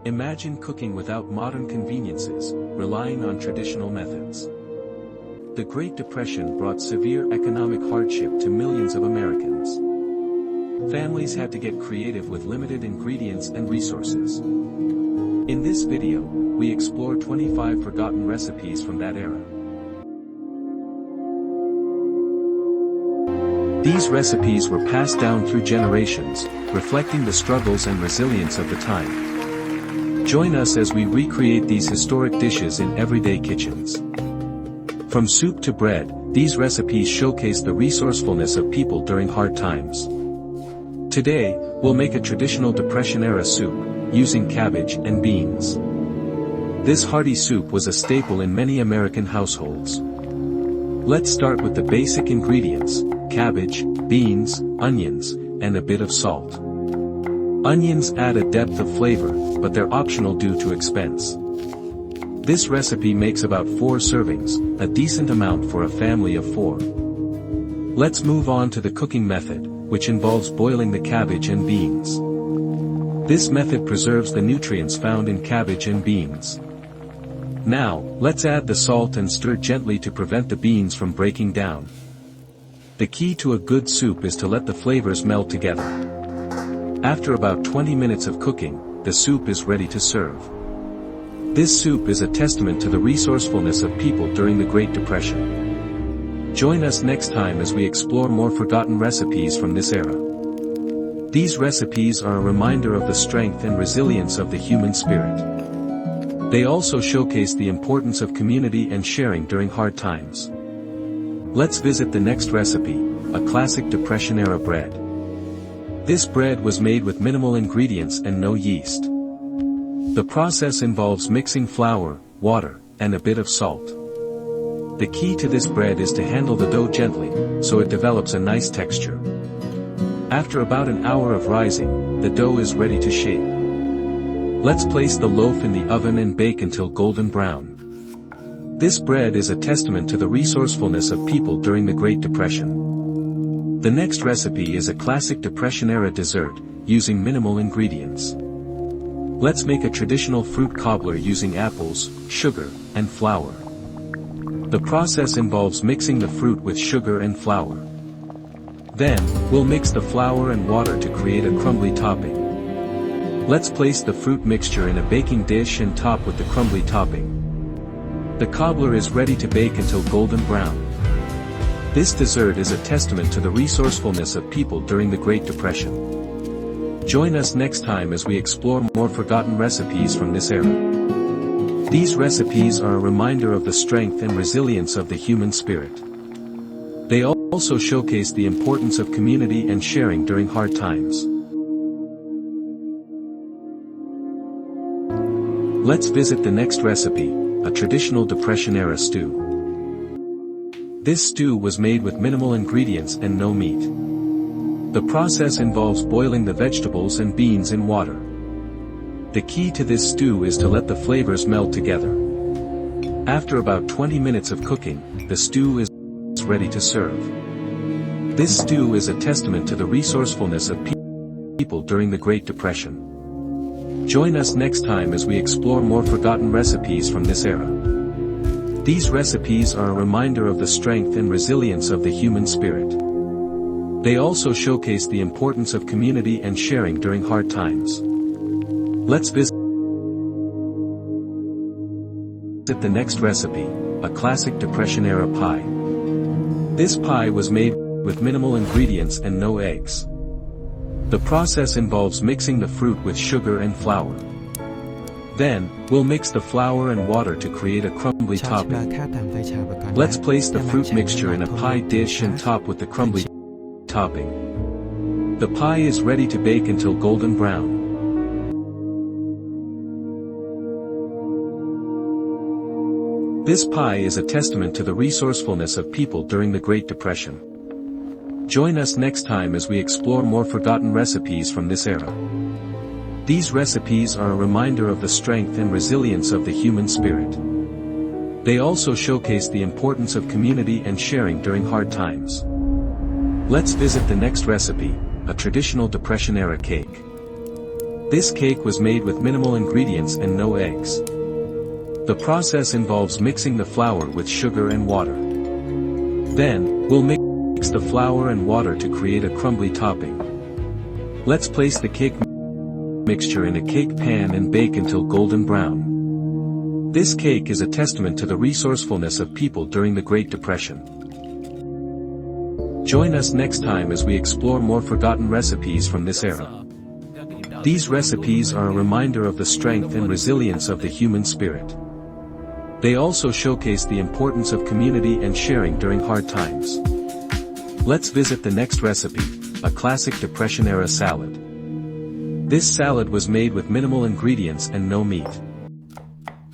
Imagine cooking without modern conveniences, relying on traditional methods. The Great Depression brought severe economic hardship to millions of Americans. Families had to get creative with limited ingredients and resources. In this video, we explore 25 forgotten recipes from that era. These recipes were passed down through generations, reflecting the struggles and resilience of the time. Join us as we recreate these historic dishes in everyday kitchens. From soup to bread, these recipes showcase the resourcefulness of people during hard times. Today, we'll make a traditional Depression-era soup, using cabbage and beans. This hearty soup was a staple in many American households. Let's start with the basic ingredients: cabbage, beans, onions, and a bit of salt. Onions add a depth of flavor, but they're optional due to expense. This recipe makes about 4 servings, a decent amount for a family of 4. Let's move on to the cooking method, which involves boiling the cabbage and beans. This method preserves the nutrients found in cabbage and beans. Now, let's add the salt and stir gently to prevent the beans from breaking down. The key to a good soup is to let the flavors meld together. After about 20 minutes of cooking, the soup is ready to serve. This soup is a testament to the resourcefulness of people during the Great Depression. Join us next time as we explore more forgotten recipes from this era. These recipes are a reminder of the strength and resilience of the human spirit. They also showcase the importance of community and sharing during hard times. Let's visit the next recipe, a classic Depression-era bread. This bread was made with minimal ingredients and no yeast. The process involves mixing flour, water, and a bit of salt. The key to this bread is to handle the dough gently, so it develops a nice texture. After about an hour of rising, the dough is ready to shape. Let's place the loaf in the oven and bake until golden brown. This bread is a testament to the resourcefulness of people during the Great Depression. The next recipe is a classic Depression-era dessert, using minimal ingredients. Let's make a traditional fruit cobbler using apples, sugar, and flour. The process involves mixing the fruit with sugar and flour. Then, we'll mix the flour and water to create a crumbly topping. Let's place the fruit mixture in a baking dish and top with the crumbly topping. The cobbler is ready to bake until golden brown. This dessert is a testament to the resourcefulness of people during the Great Depression. Join us next time as we explore more forgotten recipes from this era. These recipes are a reminder of the strength and resilience of the human spirit. They also showcase the importance of community and sharing during hard times. Let's visit the next recipe, a traditional Depression-era stew. This stew was made with minimal ingredients and no meat. The process involves boiling the vegetables and beans in water. The key to this stew is to let the flavors meld together. After about 20 minutes of cooking, the stew is ready to serve. This stew is a testament to the resourcefulness of people during the Great Depression. Join us next time as we explore more forgotten recipes from this era. These recipes are a reminder of the strength and resilience of the human spirit. They also showcase the importance of community and sharing during hard times. Let's visit the next recipe, a classic Depression-era pie. This pie was made with minimal ingredients and no eggs. The process involves mixing the fruit with sugar and flour. Then, we'll mix the flour and water to create a crumbly topping. Let's place the fruit mixture in a pie dish and top with the crumbly topping. The pie is ready to bake until golden brown. This pie is a testament to the resourcefulness of people during the Great Depression. Join us next time as we explore more forgotten recipes from this era. These recipes are a reminder of the strength and resilience of the human spirit. They also showcase the importance of community and sharing during hard times. Let's visit the next recipe, a traditional Depression-era cake. This cake was made with minimal ingredients and no eggs. The process involves mixing the flour with sugar and water. Then, we'll mix the flour and water to create a crumbly topping. Let's place the cake mixture in a cake pan and bake until golden brown. This cake is a testament to the resourcefulness of people during the Great Depression. Join us next time as we explore more forgotten recipes from this era. These recipes are a reminder of the strength and resilience of the human spirit. They also showcase the importance of community and sharing during hard times. Let's visit the next recipe, a classic Depression-era salad. This salad was made with minimal ingredients and no meat.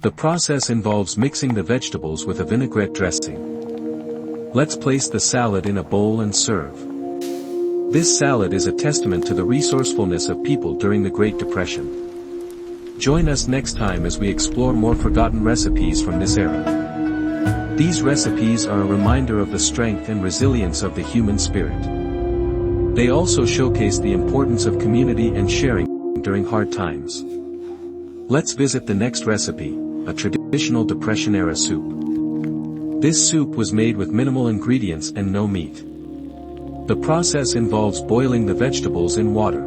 The process involves mixing the vegetables with a vinaigrette dressing. Let's place the salad in a bowl and serve. This salad is a testament to the resourcefulness of people during the Great Depression. Join us next time as we explore more forgotten recipes from this era. These recipes are a reminder of the strength and resilience of the human spirit. They also showcase the importance of community and sharing during hard times. Let's visit the next recipe, a traditional Depression-era soup. This soup was made with minimal ingredients and no meat. The process involves boiling the vegetables in water.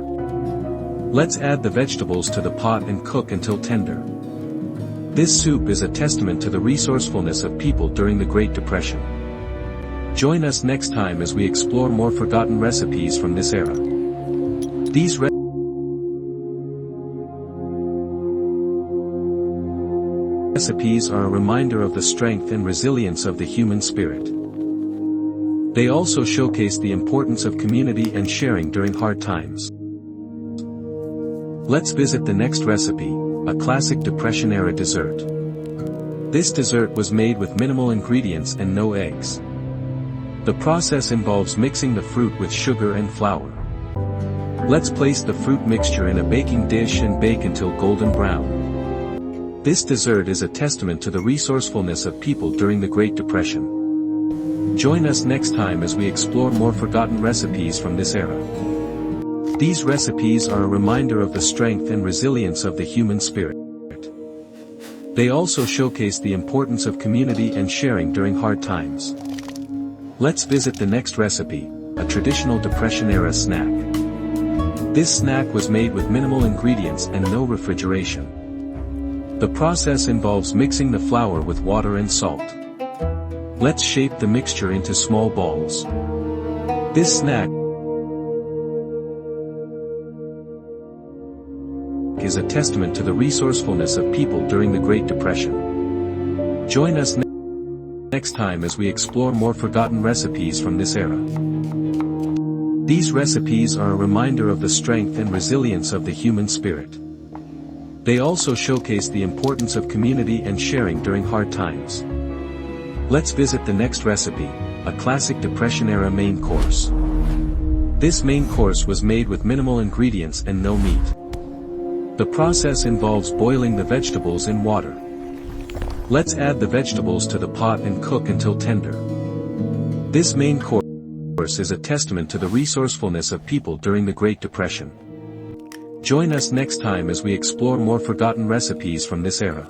Let's add the vegetables to the pot and cook until tender. This soup is a testament to the resourcefulness of people during the Great Depression. Join us next time as we explore more forgotten recipes from this era. These recipes are a reminder of the strength and resilience of the human spirit. They also showcase the importance of community and sharing during hard times. Let's visit the next recipe, a classic Depression-era dessert. This dessert was made with minimal ingredients and no eggs. The process involves mixing the fruit with sugar and flour. Let's place the fruit mixture in a baking dish and bake until golden brown. This dessert is a testament to the resourcefulness of people during the Great Depression. Join us next time as we explore more forgotten recipes from this era. These recipes are a reminder of the strength and resilience of the human spirit. They also showcase the importance of community and sharing during hard times. Let's visit the next recipe, a traditional Depression-era snack. This snack was made with minimal ingredients and no refrigeration. The process involves mixing the flour with water and salt. Let's shape the mixture into small balls. This snack is a testament to the resourcefulness of people during the Great Depression. Join us next time as we explore more forgotten recipes from this era. These recipes are a reminder of the strength and resilience of the human spirit. They also showcase the importance of community and sharing during hard times. Let's visit the next recipe, a classic Depression-era main course. This main course was made with minimal ingredients and no meat. The process involves boiling the vegetables in water. Let's add the vegetables to the pot and cook until tender. This main course is a testament to the resourcefulness of people during the Great Depression. Join us next time as we explore more forgotten recipes from this era.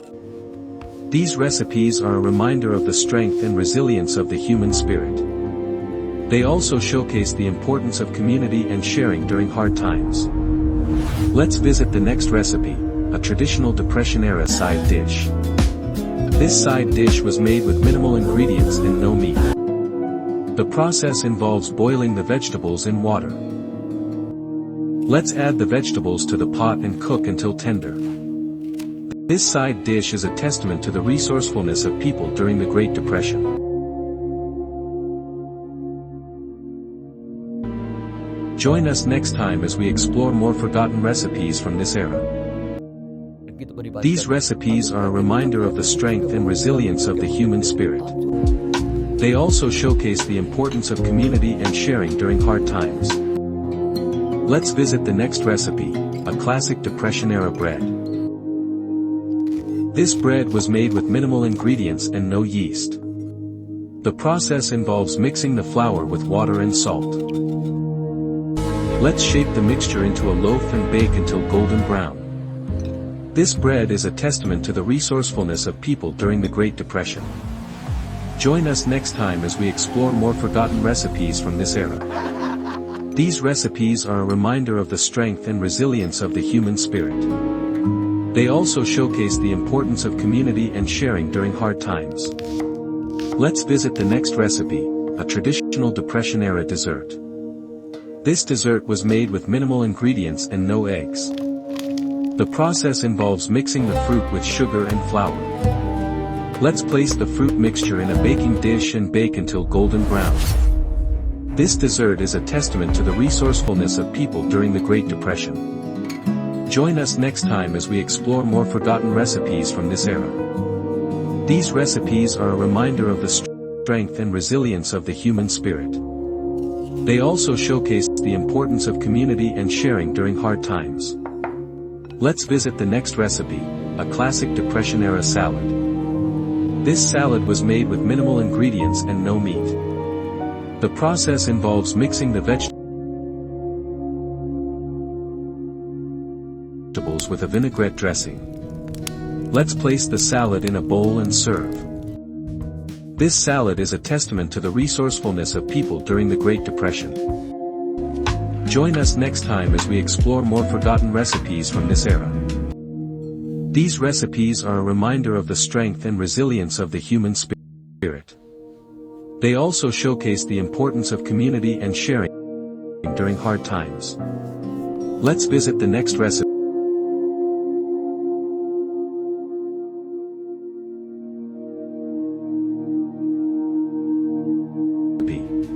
These recipes are a reminder of the strength and resilience of the human spirit. They also showcase the importance of community and sharing during hard times. Let's visit the next recipe, a traditional Depression-era side dish. This side dish was made with minimal ingredients and no meat. The process involves boiling the vegetables in water. Let's add the vegetables to the pot and cook until tender. This side dish is a testament to the resourcefulness of people during the Great Depression. Join us next time as we explore more forgotten recipes from this era. These recipes are a reminder of the strength and resilience of the human spirit. They also showcase the importance of community and sharing during hard times. Let's visit the next recipe, a classic Depression-era bread. This bread was made with minimal ingredients and no yeast. The process involves mixing the flour with water and salt. Let's shape the mixture into a loaf and bake until golden brown. This bread is a testament to the resourcefulness of people during the Great Depression. Join us next time as we explore more forgotten recipes from this era. These recipes are a reminder of the strength and resilience of the human spirit. They also showcase the importance of community and sharing during hard times. Let's visit the next recipe, a traditional Depression-era dessert. This dessert was made with minimal ingredients and no eggs. The process involves mixing the fruit with sugar and flour. Let's place the fruit mixture in a baking dish and bake until golden brown. This dessert is a testament to the resourcefulness of people during the Great Depression. Join us next time as we explore more forgotten recipes from this era. These recipes are a reminder of the strength and resilience of the human spirit. They also showcase the importance of community and sharing during hard times. Let's visit the next recipe, a classic Depression-era salad. This salad was made with minimal ingredients and no meat. The process involves mixing the vegetables with a vinaigrette dressing. Let's place the salad in a bowl and serve. This salad is a testament to the resourcefulness of people during the Great Depression. Join us next time as we explore more forgotten recipes from this era. These recipes are a reminder of the strength and resilience of the human spirit. They also showcase the importance of community and sharing during hard times. Let's visit the next recipe,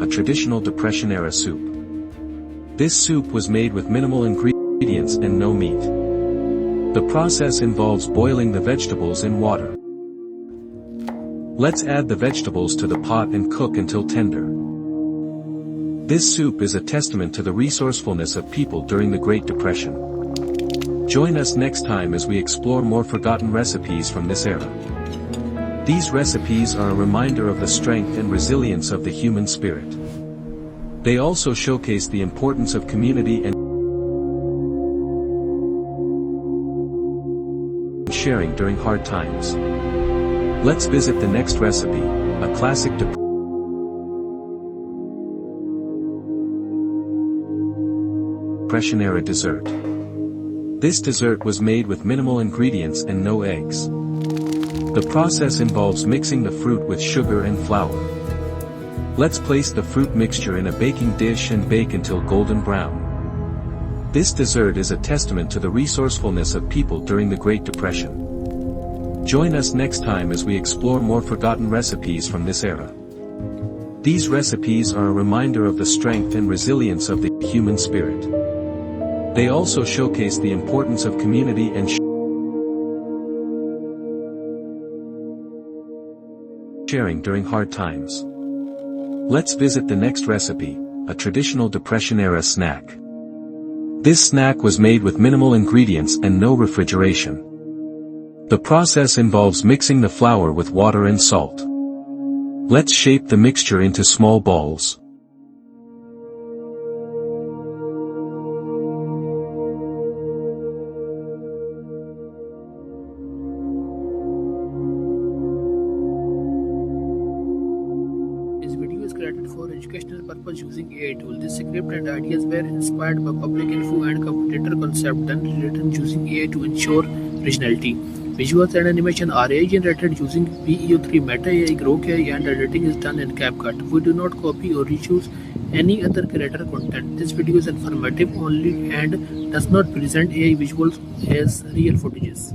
a traditional Depression-era soup. This soup was made with minimal ingredients and no meat. The process involves boiling the vegetables in water. Let's add the vegetables to the pot and cook until tender. This soup is a testament to the resourcefulness of people during the Great Depression. Join us next time as we explore more forgotten recipes from this era. These recipes are a reminder of the strength and resilience of the human spirit. They also showcase the importance of community and sharing during hard times. Let's visit the next recipe, a classic Depression-era dessert. This dessert was made with minimal ingredients and no eggs. The process involves mixing the fruit with sugar and flour. Let's place the fruit mixture in a baking dish and bake until golden brown. This dessert is a testament to the resourcefulness of people during the Great Depression. Join us next time as we explore more forgotten recipes from this era. These recipes are a reminder of the strength and resilience of the human spirit. They also showcase the importance of community and sharing during hard times. Let's visit the next recipe, a traditional Depression-era snack. This snack was made with minimal ingredients and no refrigeration. The process involves mixing the flour with water and salt. Let's shape the mixture into small balls. This video is created for educational purpose using AI tool. This script and ideas were inspired by public info and competitor concept and written using AI to ensure originality. Visuals and animation are AI generated using VEO3 Meta AI, Grok AI, and editing is done in CapCut. We do not copy or reuse any other creator content. This video is informative only and does not present AI visuals as real footages.